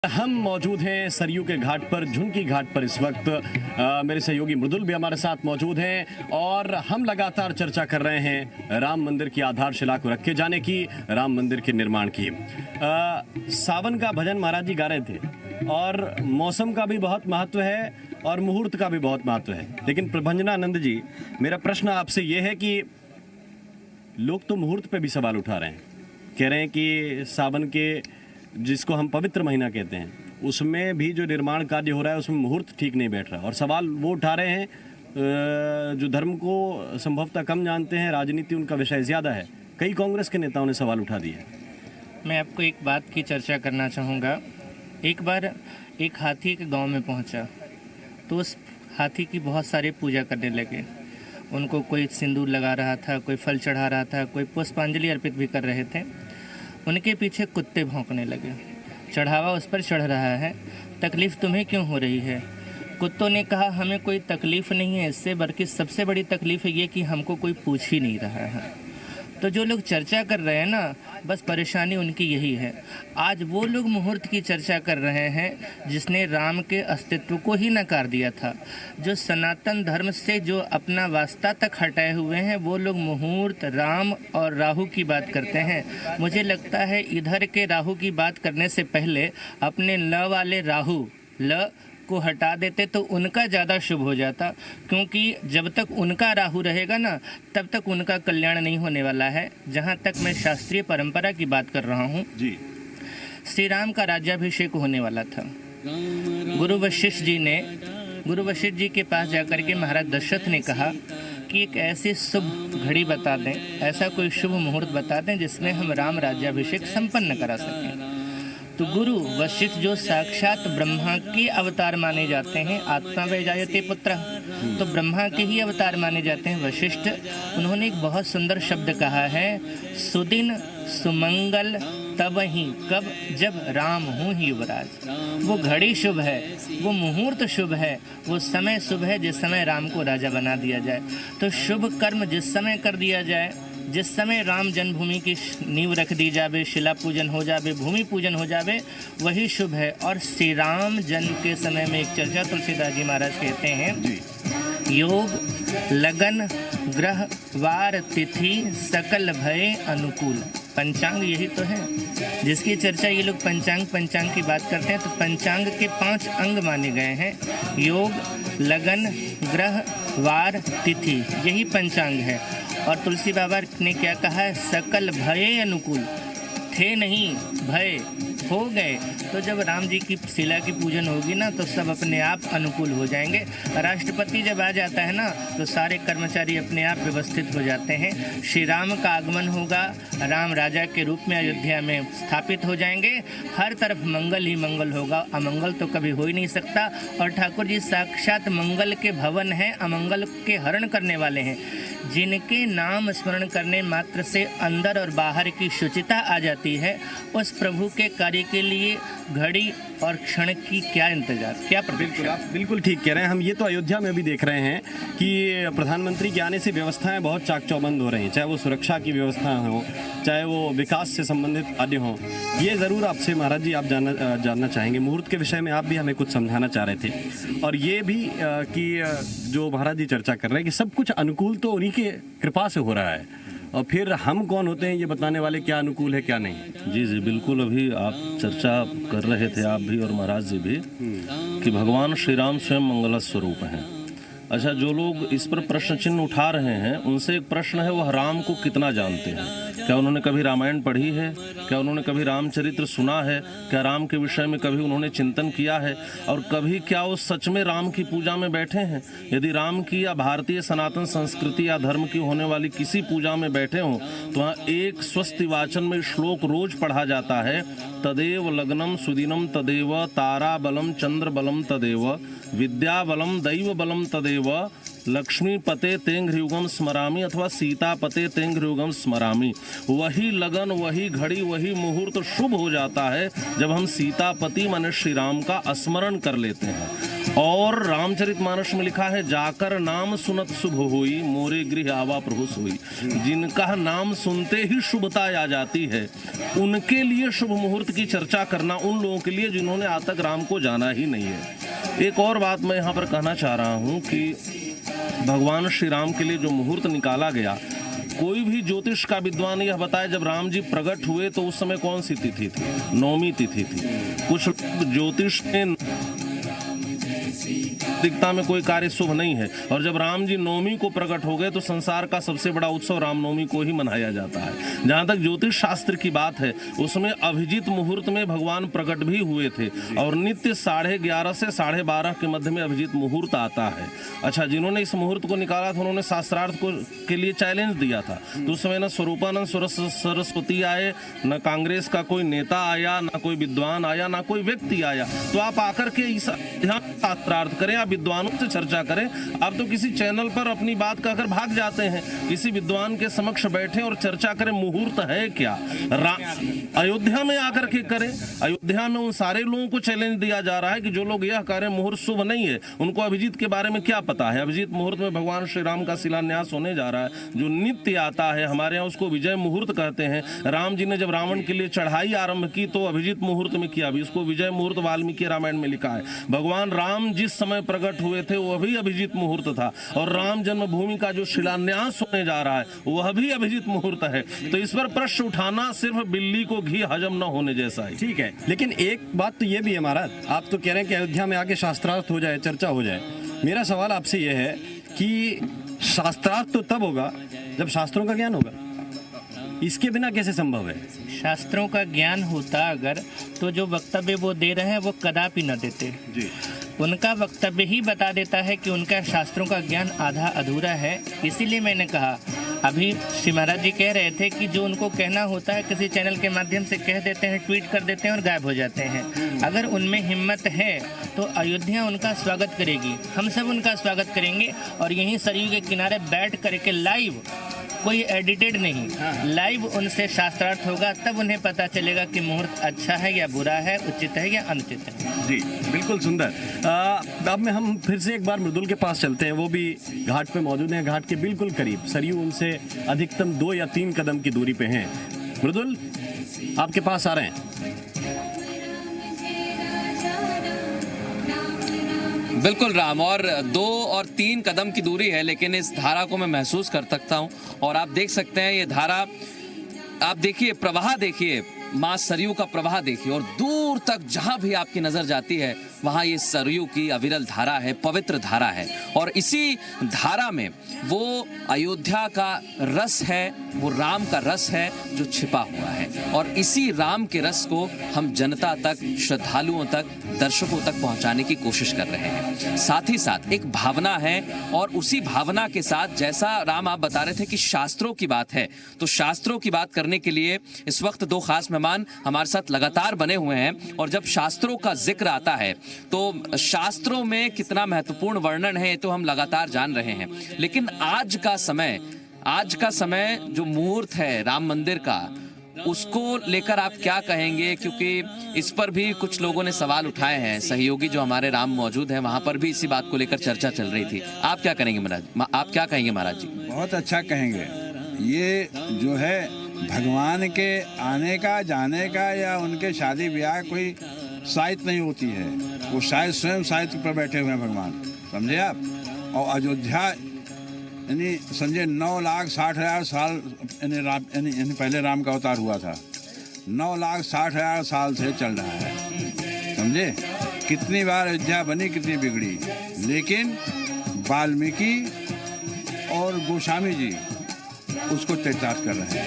हम मौजूद हैं सरयू के घाट पर, झुनकी घाट पर इस वक्त। मेरे सहयोगी मृदुल भी हमारे साथ मौजूद हैं और हम लगातार चर्चा कर रहे हैं राम मंदिर की आधारशिला को रखे जाने की, राम मंदिर के निर्माण की। सावन का भजन महाराज जी गा रहे थे और मौसम का भी बहुत महत्व है और मुहूर्त का भी बहुत महत्व है। लेकिन प्रभंजनानंद जी, मेरा प्रश्न आपसे ये है कि लोग तो मुहूर्त पे भी सवाल उठा रहे हैं, कह रहे हैं कि सावन के, जिसको हम पवित्र महीना कहते हैं, उसमें भी जो निर्माण कार्य हो रहा है उसमें मुहूर्त ठीक नहीं बैठ रहा। और सवाल वो उठा रहे हैं जो धर्म को संभवतः कम जानते हैं, राजनीति उनका विषय ज़्यादा है। कई कांग्रेस के नेताओं ने सवाल उठा दिए। मैं आपको एक बात की चर्चा करना चाहूँगा। एक बार एक हाथी के गांव में पहुंचा तो उस हाथी की बहुत सारी पूजा करने लगे। उनको कोई सिंदूर लगा रहा था, कोई फल चढ़ा रहा था, कोई पुष्पांजलि अर्पित भी कर रहे थे। उनके पीछे कुत्ते भौंकने लगे। चढ़ावा उस पर चढ़ रहा है, तकलीफ़ तुम्हें क्यों हो रही है? कुत्तों ने कहा, हमें कोई तकलीफ़ नहीं है इससे, बल्कि सबसे बड़ी तकलीफ़ है ये कि हमको कोई पूछ ही नहीं रहा है। तो जो लोग चर्चा कर रहे हैं ना, बस परेशानी उनकी यही है। आज वो लोग मुहूर्त की चर्चा कर रहे हैं जिसने राम के अस्तित्व को ही नकार दिया था। जो सनातन धर्म से जो अपना वास्ता तक हटाए हुए हैं, वो लोग मुहूर्त, राम और राहु की बात करते हैं। मुझे लगता है इधर के राहु की बात करने से पहले अपने ल वाले राहु ल को हटा देते तो उनका ज़्यादा शुभ हो जाता, क्योंकि जब तक उनका राहु रहेगा ना, तब तक उनका कल्याण नहीं होने वाला है। जहाँ तक मैं शास्त्रीय परंपरा की बात कर रहा हूँ जी, श्री राम का राज्याभिषेक होने वाला था। गुरु वशिष्ठ जी के पास जाकर के महाराज दशरथ ने कहा कि एक ऐसी शुभ घड़ी बता दें, ऐसा कोई शुभ मुहूर्त बता दें जिसमें हम राम राज्याभिषेक संपन्न करा सकें। तो गुरु वशिष्ठ जो साक्षात ब्रह्मा के अवतार माने जाते हैं, आत्मा वे जायते पुत्र, तो ब्रह्मा के ही अवतार माने जाते हैं वशिष्ठ। उन्होंने एक बहुत सुंदर शब्द कहा है, सुदिन सुमंगल तब ही, कब? जब राम हूँ ही युवराज। वो घड़ी शुभ है, वो मुहूर्त शुभ है, वो समय शुभ है जिस समय राम को राजा बना दिया जाए। तो शुभ कर्म जिस समय कर दिया जाए, जिस समय राम जन्मभूमि की नींव रख दी जावे, शिला पूजन हो जावे, भूमि पूजन हो जावे, वही शुभ है। और श्री राम जन्म के समय में एक चर्चा तुलसीदास जी महाराज कहते हैं, योग लगन ग्रह वार तिथि सकल भय अनुकूल। पंचांग यही तो है जिसकी चर्चा ये लोग पंचांग की बात करते हैं। तो पंचांग के 5 अंग माने गए हैं, योग लगन ग्रह वार तिथि, यही पंचांग है। और तुलसी बाबा ने क्या कहा है, सकल भय अनुकूल। थे नहीं, भय हो गए। तो जब राम जी की शिला की पूजन होगी ना, तो सब अपने आप अनुकूल हो जाएंगे। राष्ट्रपति जब आ जाता है ना, तो सारे कर्मचारी अपने आप व्यवस्थित हो जाते हैं। श्री राम का आगमन होगा, राम राजा के रूप में अयोध्या में स्थापित हो जाएंगे। हर तरफ मंगल ही मंगल होगा, अमंगल तो कभी हो ही नहीं सकता। और ठाकुर जी साक्षात मंगल के भवन हैं, अमंगल के हरण करने वाले हैं। जिनके नाम स्मरण करने मात्र से अंदर और बाहर की शुचिता आ जाती है, उस प्रभु के कार्य के लिए घड़ी और क्षण की क्या इंतजार, क्या प्रतीक्षा। आप बिल्कुल ठीक कह रहे हैं। हम ये तो अयोध्या में भी देख रहे हैं कि प्रधानमंत्री के आने से व्यवस्थाएं बहुत चाक चौबंद हो रही हैं, चाहे वो सुरक्षा की व्यवस्था हो, चाहे वो विकास से संबंधित आदि हों। ये ज़रूर आपसे महाराज जी आप जानना चाहेंगे, मुहूर्त के विषय में आप भी हमें कुछ समझाना चाह रहे थे। और ये भी कि जो महाराज जी चर्चा कर रहे हैं कि सब कुछ अनुकूल तो उन्हीं के कृपा से हो रहा है, और फिर हम कौन होते हैं ये बताने वाले क्या अनुकूल है क्या नहीं। जी बिल्कुल। अभी आप चर्चा कर रहे थे, आप भी और महाराज जी भी, कि भगवान श्री राम स्वयं मंगल स्वरूप हैं। अच्छा, जो लोग इस पर प्रश्न चिन्ह उठा रहे हैं, उनसे एक प्रश्न है, वह राम को कितना जानते हैं? क्या उन्होंने कभी रामायण पढ़ी है? क्या उन्होंने कभी रामचरित्र सुना है? क्या राम के विषय में कभी उन्होंने चिंतन किया है? और कभी क्या वो सच में राम की पूजा में बैठे हैं? यदि राम की या भारतीय सनातन संस्कृति या धर्म की होने वाली किसी पूजा में बैठे हों, तो वहाँ एक स्वस्ति वाचन में श्लोक रोज पढ़ा जाता है, तदेव लग्नम सुदिनम तदेव तारा बलम चंद्र बलम तदेव विद्या बलम दैव बलम तदेव लक्ष्मी पते तेंघ्रियुगम स्मरामी, अथवा सीता पते तेंघ्रियुगम स्मरामी। वही लगन, वही घड़ी, वही मुहूर्त शुभ हो जाता है जब हम सीतापति माने श्री राम का स्मरण कर लेते हैं। और रामचरितमानस में लिखा है, जाकर नाम सुनत शुभ होई, मोरे गृह आवा प्रभु सोई। जिनका नाम सुनते ही शुभता आ जाती है, उनके लिए शुभ मुहूर्त की चर्चा करना उन लोगों के लिए जिन्होंने आज तक राम को जाना ही नहीं है। एक और बात मैं यहाँ पर कहना चाह रहा हूँ कि भगवान श्री राम के लिए जो मुहूर्त निकाला गया, कोई भी ज्योतिष का विद्वान यह बताए जब राम जी प्रकट हुए तो उस समय कौन सी तिथि थी? नौमी तिथि थी। कुछ ज्योतिष में दिखता में कोई कार्य शुभ नहीं है, और जब राम जी नवमी को प्रकट हो गए तो संसार का सबसे बड़ा उत्सव रामनवमी को ही मनाया जाता है। जहाँ तक ज्योतिष शास्त्र की बात है, उसमें अभिजीत मुहूर्त में भगवान प्रकट भी हुए थे, और नित्य 11:30 से 12:30 के मध्य में अभिजीत मुहूर्त आता है। अच्छा, जिन्होंने इस मुहूर्त को निकाला था उन्होंने शास्त्रार्थ को के लिए चैलेंज दिया था, तो उस समय न स्वरूपानंद सरस्वती आए, न कांग्रेस का कोई नेता आया, न कोई विद्वान आया, न कोई व्यक्ति आया। तो आप आकर के इस शास्त्रार्थ करें, आप विद्वानों से चर्चा करें। आप तो किसी चैनल पर अपनी बात कहकर भाग जाते हैं, किसी विद्वान के समक्ष बैठे और चर्चा करें। मुहूर्त है क्या? अयोध्या में आकर के करें। अयोध्या में उन सारे लोगों को चैलेंज दिया जा रहा है कि जो लोग यह कह रहे हैं मुहूर्त शुभ नहीं है, उनको अभिजीत के बारे में क्या पता है? अभिजीत मुहूर्त में भगवान श्री राम का शिलान्यास होने जा रहा है, जो नित्य आता है। हमारे यहाँ उसको विजय मुहूर्त कहते हैं। राम जी ने जब रावण के लिए चढ़ाई आरंभ की तो अभिजीत मुहूर्त में किया, अभी इसको विजय मुहूर्त वाल्मीकि रामायण में लिखा है। भगवान राम जिस समय प्रकट हुए थे वह भी अभिजीत मुहूर्त था, और राम जन्मभूमि का जो शिलान्यास होने जा रहा है वह भी अभिजीत मुहूर्त है। तो इस पर प्रश्न उठाना सिर्फ बिल्ली को घी हजम न होने जैसा है। ठीक है, लेकिन एक बात तो ये भी है महाराज, आप तो कह रहे हैं कि अयोध्या में आके शास्त्रार्थ हो जाए, चर्चा हो जाए। मेरा सवाल आपसे यह है कि शास्त्रार्थ तो तब होगा जब शास्त्रों का ज्ञान होगा, इसके बिना कैसे संभव है? शास्त्रों का ज्ञान होता अगर, तो जो वक्तव्य वो दे रहे हैं वो कदापि न देते जी। उनका वक्तव्य ही बता देता है कि उनका शास्त्रों का ज्ञान आधा अधूरा है। इसीलिए मैंने कहा, अभी श्री महाराज जी कह रहे थे कि जो उनको कहना होता है किसी चैनल के माध्यम से कह देते हैं, ट्वीट कर देते हैं और गायब हो जाते हैं। अगर उनमें हिम्मत है तो अयोध्या उनका स्वागत करेगी, हम सब उनका स्वागत करेंगे, और यहीं सरयू के किनारे बैठ करके लाइव, कोई एडिटेड नहीं, लाइव उनसे शास्त्रार्थ होगा, तब उन्हें पता चलेगा कि मुहूर्त अच्छा है या बुरा है, उचित है या अनुचित है। जी बिल्कुल सुंदर। अब में हम फिर से एक बार मृदुल के पास चलते हैं, वो भी घाट पे मौजूद हैं, घाट के बिल्कुल करीब। सरयू उनसे अधिकतम 2 या 3 कदम की दूरी पे हैं। मृदुल, आपके पास आ रहे हैं। बिल्कुल राम, और 2 और 3 कदम की दूरी है, लेकिन इस धारा को मैं महसूस कर सकता हूँ। और आप देख सकते हैं ये धारा, आप देखिए प्रवाह, देखिए माँ सरयू का प्रवाह देखिए, और दूर तक जहाँ भी आपकी नजर जाती है वहाँ ये सरयू की अविरल धारा है, पवित्र धारा है। और इसी धारा में वो अयोध्या का रस है, वो राम का रस है जो छिपा हुआ है, और इसी राम के रस को हम जनता तक, श्रद्धालुओं तक, दर्शकों तक पहुंचाने की कोशिश कर रहे हैं। साथ ही साथ एक भावना है, और उसी भावना के साथ, जैसा राम आप बता रहे थे कि शास्त्रों की बात है, तो शास्त्रों की बात करने के लिए इस वक्त 2 खास मेहमान हमारे साथ लगातार बने हुए हैं। और जब शास्त्रों का जिक्र आता है तो शास्त्रों में कितना महत्वपूर्ण वर्णन है ये तो हम लगातार जान रहे हैं, लेकिन आज का समय जो मुहूर्त है राम मंदिर का, उसको लेकर आप क्या कहेंगे? क्योंकि इस पर भी कुछ लोगों ने सवाल उठाए हैं। सहयोगी जो हमारे राम मौजूद हैं वहां पर भी इसी बात को लेकर चर्चा चल रही थी। आप क्या करेंगे महाराज? आप क्या कहेंगे महाराज जी? बहुत अच्छा कहेंगे। ये जो है भगवान के आने का, जाने का, या उनके शादी ब्याह कोई साहित्य नहीं होती है, वो शायद स्वयं साहित्य पर बैठे हुए हैं भगवान, समझे आप। और अयोध्या यानी समझे 9,60,000 साल यानी पहले राम का अवतार हुआ था, 9,60,000 साल से चल रहा है, समझे। कितनी बार अयोध्या बनी, कितनी बिगड़ी, लेकिन वाल्मीकि और गोस्वामी जी उसको चरितार्थ कर रहे हैं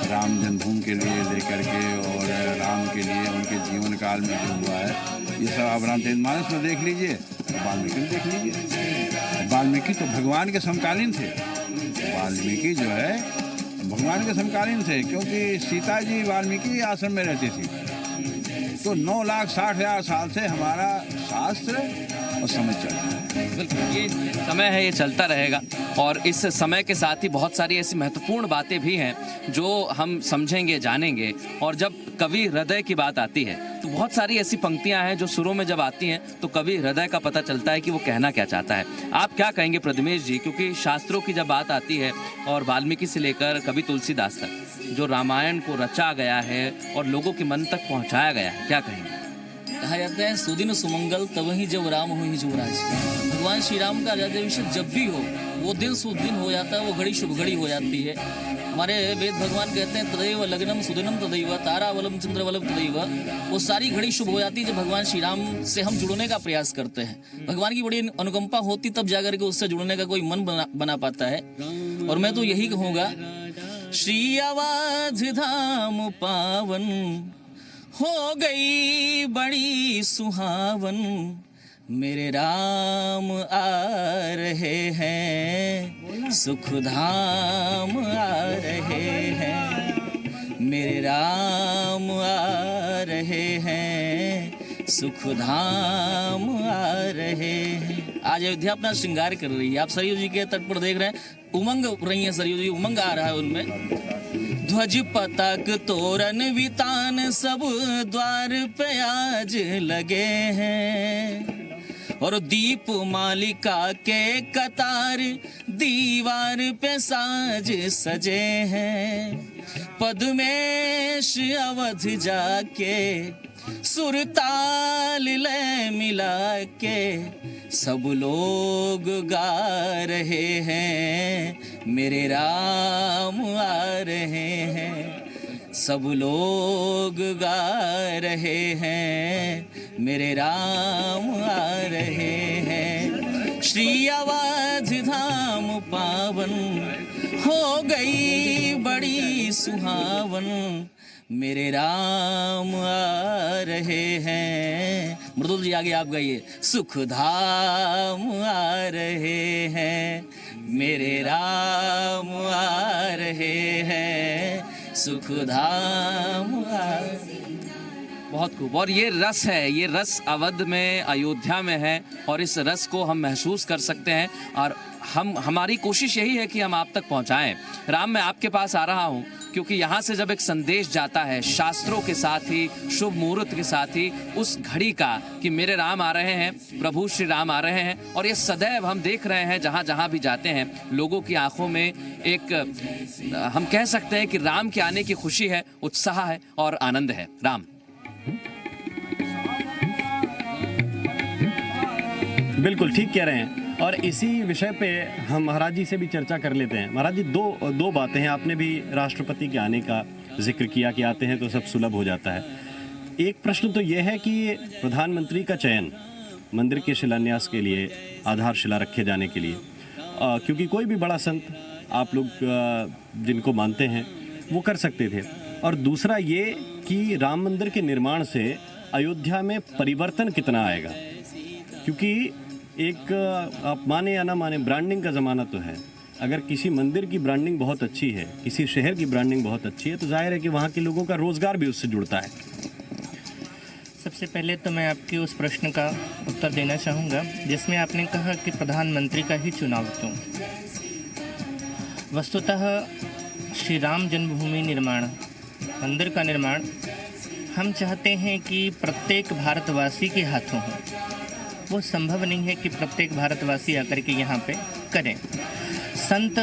राम जन्मभूमि के लिए लेकर के, और राम के लिए उनके जीवन काल में जो हुआ है ये सब आप रामचरितमानस में देख लीजिए, वाल्मीकि में देख लीजिए। वाल्मीकि तो भगवान के समकालीन थे, वाल्मीकि जो है भगवान के समकालीन थे, क्योंकि सीता जी वाल्मीकि आश्रम में रहती थी। तो 9,60,000 साल से हमारा शास्त्र और समय चलता है। बिल्कुल, ये समय है, ये चलता रहेगा। और इस समय के साथ ही बहुत सारी ऐसी महत्वपूर्ण बातें भी हैं जो हम समझेंगे, जानेंगे। और जब कवि हृदय की बात आती है तो बहुत सारी ऐसी पंक्तियां हैं जो सुरों में जब आती हैं तो कवि हृदय का पता चलता है कि वो कहना क्या चाहता है। आप क्या कहेंगे प्रद्युमेश जी, क्योंकि शास्त्रों की जब बात आती है और वाल्मीकि से लेकर कवि तुलसीदास तक जो रामायण को रचा गया है और लोगों के मन तक पहुंचाया गया है, क्या कहेंगे? कहा जाता है सुदिन सुमंगल तब ही जब राम हो ही जुवराज। भगवान श्री राम का राज्याभिषेक जब भी हो वो दिन शुभ दिन हो जाता है, वो घड़ी शुभ घड़ी हो जाती है। हमारे वेद भगवान कहते हैं तदैव लग्नम सुदिनम तदैव तारावलम चंद्रवलम तदैव। वो सारी घड़ी शुभ हो जाती है जब भगवान श्री राम से हम जुड़ने का प्रयास करते हैं। भगवान की बड़ी अनुकंपा होती तब जाकर के उससे जुड़ने का कोई मन बना पाता है। और मैं तो यही कहूँगा, श्री अवध धाम पावन हो गई बड़ी सुहावन, मेरे राम आ रहे हैं सुख धाम आ रहे हैं, मेरे राम आ रहे हैं सुख धाम आ रहे हैं। आज अयोध्या अपना श्रृंगार कर रही है। आप सरयू जी के तट पर देख रहे हैं, उमंग रही है सरयू जी, उमंग आ रहा है उनमें। ध्वज पताक तोरण वितान सब द्वार पे आज लगे हैं, और दीप मालिका के कतार दीवार पे साज सजे हैं। पद्मेश अवध जाके सुरताल लय मिला के सब लोग गा रहे हैं, मेरे राम आ रहे हैं। सब लोग गा रहे हैं, मेरे राम आ रहे हैं। श्री अवध धाम पावन हो गई बड़ी सुहावन, मेरे राम आ रहे हैं। मृदुल जी आगे आप गाइए। सुख धाम आ रहे हैं, मेरे राम आ रहे हैं, सुख धाम आ। बहुत खूब। और ये रस है, ये रस अवध में, अयोध्या में है और इस रस को हम महसूस कर सकते हैं और हमारी कोशिश यही है कि हम आप तक पहुंचाएं। राम, मैं आपके पास आ रहा हूं क्योंकि यहाँ से जब एक संदेश जाता है शास्त्रों के साथ ही, शुभ मुहूर्त के साथ ही, उस घड़ी का कि मेरे राम आ रहे हैं, प्रभु श्री राम आ रहे हैं। और ये सदैव हम देख रहे हैं जहाँ जहाँ भी जाते हैं लोगों की आंखों में एक, हम कह सकते हैं कि राम के आने की खुशी है, उत्साह है और आनंद है। राम, बिल्कुल ठीक कह रहे हैं। और इसी विषय पे हम महाराज जी से भी चर्चा कर लेते हैं। महाराज जी, दो बातें हैं। आपने भी राष्ट्रपति के आने का जिक्र किया कि आते हैं तो सब सुलभ हो जाता है। एक प्रश्न तो यह है कि प्रधानमंत्री का चयन मंदिर के शिलान्यास के लिए, आधारशिला रखे जाने के लिए, क्योंकि कोई भी बड़ा संत आप लोग जिनको मानते हैं वो कर सकते थे। और दूसरा ये कि राम मंदिर के निर्माण से अयोध्या में परिवर्तन कितना आएगा, क्योंकि एक आप माने या ना माने ब्रांडिंग का ज़माना तो है। अगर किसी मंदिर की ब्रांडिंग बहुत अच्छी है, किसी शहर की ब्रांडिंग बहुत अच्छी है, तो जाहिर है कि वहाँ के लोगों का रोज़गार भी उससे जुड़ता है। सबसे पहले तो मैं आपके उस प्रश्न का उत्तर देना चाहूँगा जिसमें आपने कहा कि प्रधानमंत्री का ही चुनाव क्यों। वस्तुतः श्री राम जन्मभूमि निर्माण, मंदिर का निर्माण हम चाहते हैं कि प्रत्येक भारतवासी के हाथों हो। वो संभव नहीं है कि प्रत्येक भारतवासी आकर के यहाँ पे करें। संत,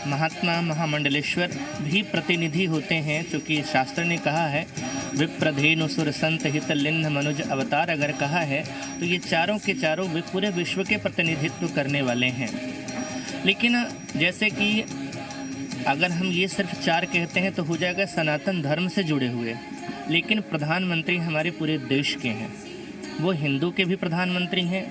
महात्मा, महामंडलेश्वर भी प्रतिनिधि होते हैं, क्योंकि शास्त्र ने कहा है विप्रधेनु सुर संत हित लिन्ह मनुज अवतार। अगर कहा है तो ये चारों के चारों पूरे विश्व के प्रतिनिधित्व करने वाले हैं। लेकिन जैसे कि अगर हम ये सिर्फ चार कहते हैं तो हो जाएगा सनातन धर्म से जुड़े हुए, लेकिन प्रधानमंत्री हमारे पूरे देश के हैं। वो हिंदू के भी प्रधानमंत्री हैं,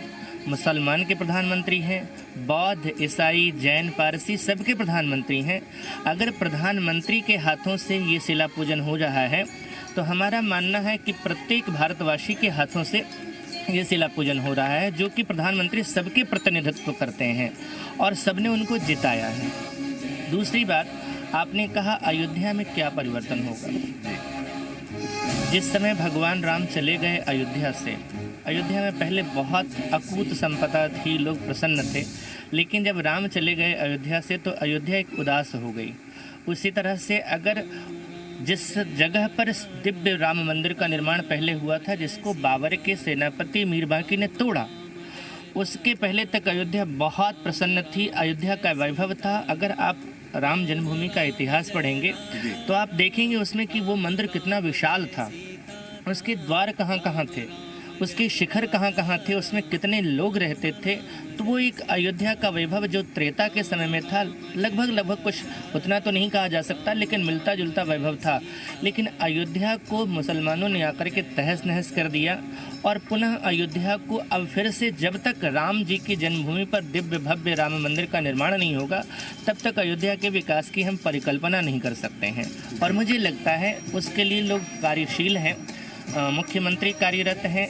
मुसलमान के प्रधानमंत्री हैं, बौद्ध, ईसाई, जैन, पारसी सबके प्रधानमंत्री हैं। अगर प्रधानमंत्री के हाथों से ये शिला पूजन हो रहा है तो हमारा मानना है कि प्रत्येक भारतवासी के हाथों से ये शिला पूजन हो रहा है, जो कि प्रधानमंत्री सबके प्रतिनिधित्व करते हैं और सबने उनको जिताया है। दूसरी बात, आपने कहा अयोध्या में क्या परिवर्तन होगा। जिस समय भगवान राम चले गए अयोध्या से, अयोध्या में पहले बहुत अकूत संपदा थी, लोग प्रसन्न थे, लेकिन जब राम चले गए अयोध्या से तो अयोध्या एक उदास हो गई। उसी तरह से अगर जिस जगह पर दिव्य राम मंदिर का निर्माण पहले हुआ था, जिसको बाबर के सेनापति मीर बांकी ने तोड़ा, उसके पहले तक अयोध्या बहुत प्रसन्न थी, अयोध्या का वैभव था। अगर आप राम जन्मभूमि का इतिहास पढ़ेंगे तो आप देखेंगे उसमें कि वो मंदिर कितना विशाल था, उसके द्वार कहाँ कहाँ थे, उसके शिखर कहाँ कहाँ थे, उसमें कितने लोग रहते थे। तो वो एक अयोध्या का वैभव जो त्रेता के समय में था, लगभग कुछ उतना तो नहीं कहा जा सकता, लेकिन मिलता जुलता वैभव था। लेकिन अयोध्या को मुसलमानों ने आकर के तहस नहस कर दिया और पुनः अयोध्या को अब फिर से, जब तक राम जी की जन्मभूमि पर दिव्य भव्य राम मंदिर का निर्माण नहीं होगा, तब तक अयोध्या के विकास की हम परिकल्पना नहीं कर सकते हैं। और मुझे लगता है उसके लिए लोग कार्यशील हैं, मुख्यमंत्री कार्यरत हैं।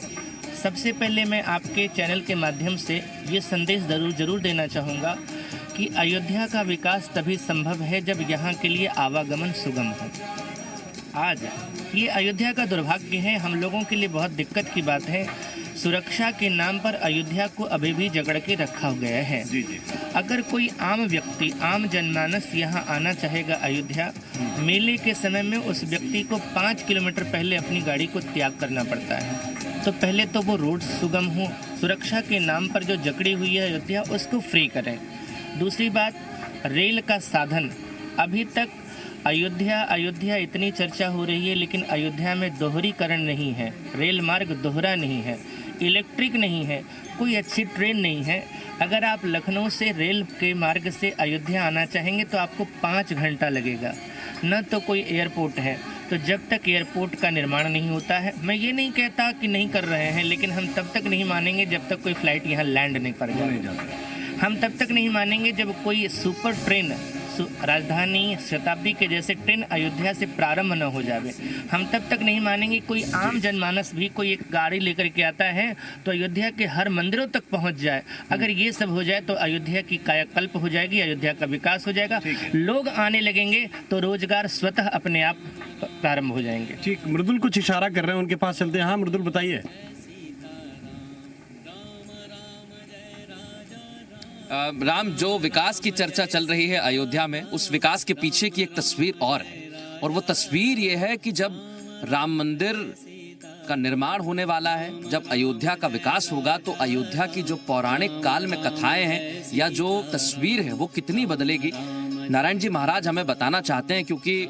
सबसे पहले मैं आपके चैनल के माध्यम से ये संदेश जरूर देना चाहूँगा कि अयोध्या का विकास तभी संभव है जब यहाँ के लिए आवागमन सुगम हो। आज ये अयोध्या का दुर्भाग्य है, हम लोगों के लिए बहुत दिक्कत की बात है। सुरक्षा के नाम पर अयोध्या को अभी भी जकड़ के रखा गया है। अगर कोई आम व्यक्ति, आम जनमानस यहाँ आना चाहेगा अयोध्या, मेले के समय में उस व्यक्ति को 5 किलोमीटर पहले अपनी गाड़ी को त्याग करना पड़ता है। तो पहले तो वो रोड सुगम हो, सुरक्षा के नाम पर जो जकड़ी हुई है अयोध्या, उसको फ्री करें। दूसरी बात, रेल का साधन, अभी तक अयोध्या इतनी चर्चा हो रही है, लेकिन अयोध्या में दोहरीकरण नहीं है, रेल मार्ग दोहरा नहीं है, इलेक्ट्रिक नहीं है, कोई अच्छी ट्रेन नहीं है। अगर आप लखनऊ से रेल के मार्ग से अयोध्या आना चाहेंगे तो आपको 5 घंटा लगेगा, न तो कोई एयरपोर्ट है। तो जब तक एयरपोर्ट का निर्माण नहीं होता है, मैं ये नहीं कहता कि नहीं कर रहे हैं, लेकिन हम तब तक नहीं मानेंगे जब तक कोई फ्लाइट यहाँ लैंड नहीं कर जाए। हम तब तक नहीं मानेंगे जब कोई सुपर ट्रेन, राजधानी शताब्दी के जैसे ट्रेन अयोध्या से प्रारंभ न हो जावे। हम तब तक नहीं मानेंगे कोई आम जनमानस भी कोई एक गाड़ी लेकर के आता है तो अयोध्या के हर मंदिरों तक पहुंच जाए। अगर ये सब हो जाए तो अयोध्या की कायाकल्प हो जाएगी, अयोध्या का विकास हो जाएगा, लोग आने लगेंगे तो रोजगार स्वतः अपने आप प्रारंभ हो जाएंगे। ठीक, मृदुल कुछ इशारा कर रहे हैं, उनके पास चलते हैं। हाँ मृदुल, बताइए। राम, जो विकास की चर्चा चल रही है अयोध्या में, उस विकास के पीछे की एक तस्वीर और है, और वो तस्वीर ये है कि जब राम मंदिर का निर्माण होने वाला है, जब अयोध्या का विकास होगा, तो अयोध्या की जो पौराणिक काल में कथाएं हैं या जो तस्वीर है वो कितनी बदलेगी। नारायण जी महाराज हमें बताना चाहते हैं, क्योंकि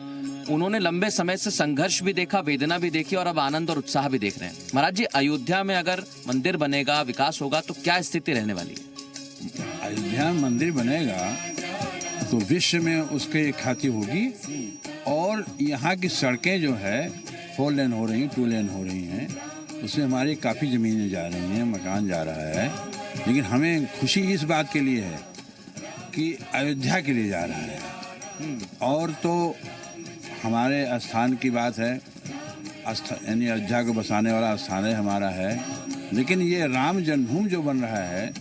उन्होंने लंबे समय से संघर्ष भी देखा, वेदना भी देखी, और अब आनंद और उत्साह भी देख रहे हैं। महाराज जी, अयोध्या में अगर मंदिर बनेगा, विकास होगा, तो क्या स्थिति रहने वाली है? अयोध्या में मंदिर बनेगा तो विश्व में उसकी एक ख्याति होगी, और यहाँ की सड़कें जो है 4 लेन हो रही, 2 लेन हो रही हैं, उसमें हमारी काफ़ी ज़मीनें जा रही हैं, मकान जा रहा है। लेकिन हमें खुशी इस बात के लिए है कि अयोध्या के लिए जा रहा है, और तो हमारे स्थान की बात है, यानी अयोध्या को बसाने वाला स्थान है हमारा है। लेकिन ये राम जन्मभूमि जो बन रहा है,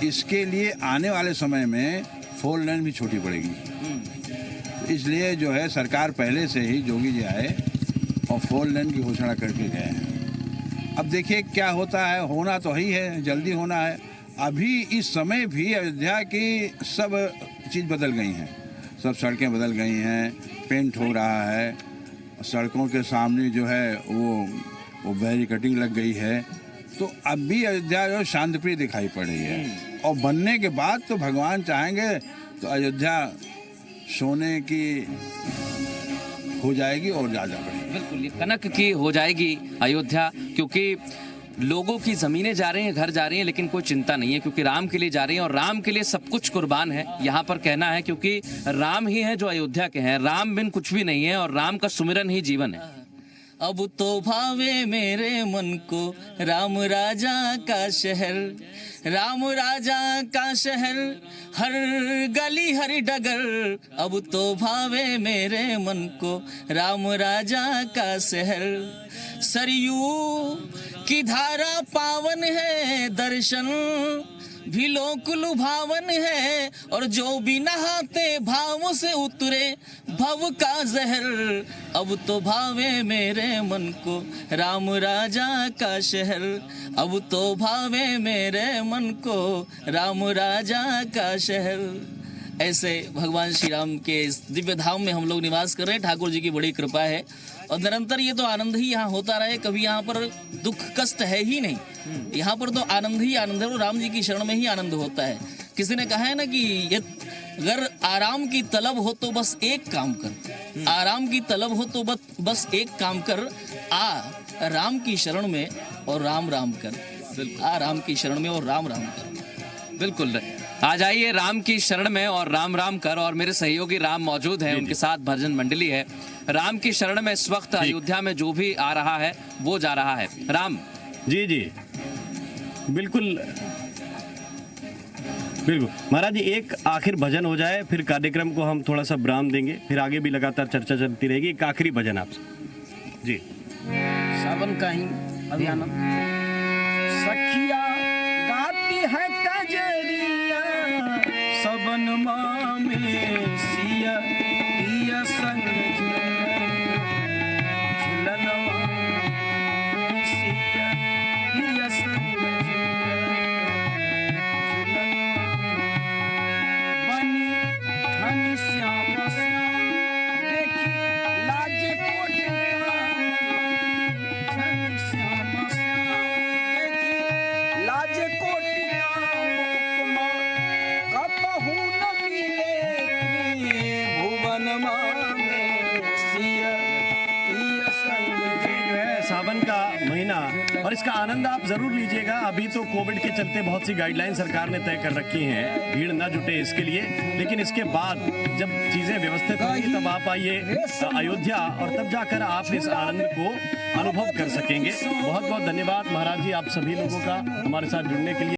इसके लिए आने वाले समय में 4 लेन भी छोटी पड़ेगी। तो इसलिए जो है सरकार पहले से ही, जोगी जी आए और 4 लेन की घोषणा करके गए हैं। अब देखिए क्या होता है, होना तो ही है, जल्दी होना है। अभी इस समय भी अयोध्या की सब चीज़ बदल गई हैं, सब सड़कें बदल गई हैं, पेंट हो रहा है, सड़कों के सामने जो है वो बैरिकेडिंग लग गई है। तो अब भी अयोध्या जो शांतिप्रिय दिखाई पड़ रही है, और बनने के बाद तो भगवान चाहेंगे तो अयोध्या सोने की हो जाएगी और ज़्यादा बढ़ेगी। बिल्कुल, ये कनक की हो जाएगी अयोध्या, क्योंकि लोगों की ज़मीनें जा रही हैं, घर जा रही हैं, लेकिन कोई चिंता नहीं है, क्योंकि राम के लिए जा रही हैं, और राम के लिए सब कुछ कुर्बान है, यहाँ पर कहना है, क्योंकि राम ही है जो अयोध्या के हैं। राम बिन कुछ भी नहीं है, और राम का सुमिरन ही जीवन है। अब तो भावे मेरे मन को राम राजा का शहर, राम राजा का शहर, हर गली हर डगर। अब तो भावे मेरे मन को राम राजा का शहर। सरयू की धारा पावन है दर्शन, भी लोक लुभावन है, और जो भी नहाते भाव से उतरे भव का जहर। अब तो भावे मेरे मन को राम राजा का शहर, अब तो भावे मेरे मन को राम राजा का शहर। ऐसे भगवान श्री राम के इस दिव्य धाम में हम लोग निवास कर रहे हैं। ठाकुर जी की बड़ी कृपा है और निरंतर ये तो आनंद ही यहाँ होता रहे। कभी यहाँ पर दुख कष्ट है ही नहीं, यहाँ पर तो आनंद ही आनंद है और राम जी की शरण में ही आनंद होता है। किसी ने कहा है ना कि ये अगर आराम की तलब हो तो बस एक काम कर, आराम की तलब हो तो बस एक काम कर, आ राम की शरण में और राम राम कर। आ राम की शरण में और राम राम कर। बिल्कुल, आ जाइए राम की शरण में और राम राम कर। और मेरे सहयोगी राम मौजूद हैं, उनके साथ भजन मंडली है। राम की शरण में इस वक्त अयोध्या में जो भी आ रहा है वो जा रहा है। राम जी जी बिल्कुल बिल्कुल महाराज जी, एक आखिर भजन हो जाए, फिर कार्यक्रम को हम थोड़ा सा विराम देंगे, फिर आगे भी लगातार चर्चा चलती रहेगी। एक आखिरी भजन आपसे जी। सावन का ही अभियान। सखिया गाती है कजरिया सबन में सिया पिया संग झुलनवा सिया पिया संग बनी धनी श्याम देखी लाजे कोटि धनी श्याम देखी लाजे कोटि उपमा कतहु न मिले भुवन में सिया पिया संग। जो है सावन का महीना और इसका आनंद आप जरूर लीजिएगा। अभी तो कोविड के चलते बहुत सी गाइडलाइन सरकार ने तय कर रखी हैं, भीड़ न जुटे इसके लिए, लेकिन इसके बाद जब चीजें व्यवस्थित होंगी तब आप आइए अयोध्या और तब जाकर आप इस आनंद को अनुभव कर सकेंगे। बहुत बहुत धन्यवाद महाराज जी आप सभी लोगों का हमारे साथ जुड़ने के लिए।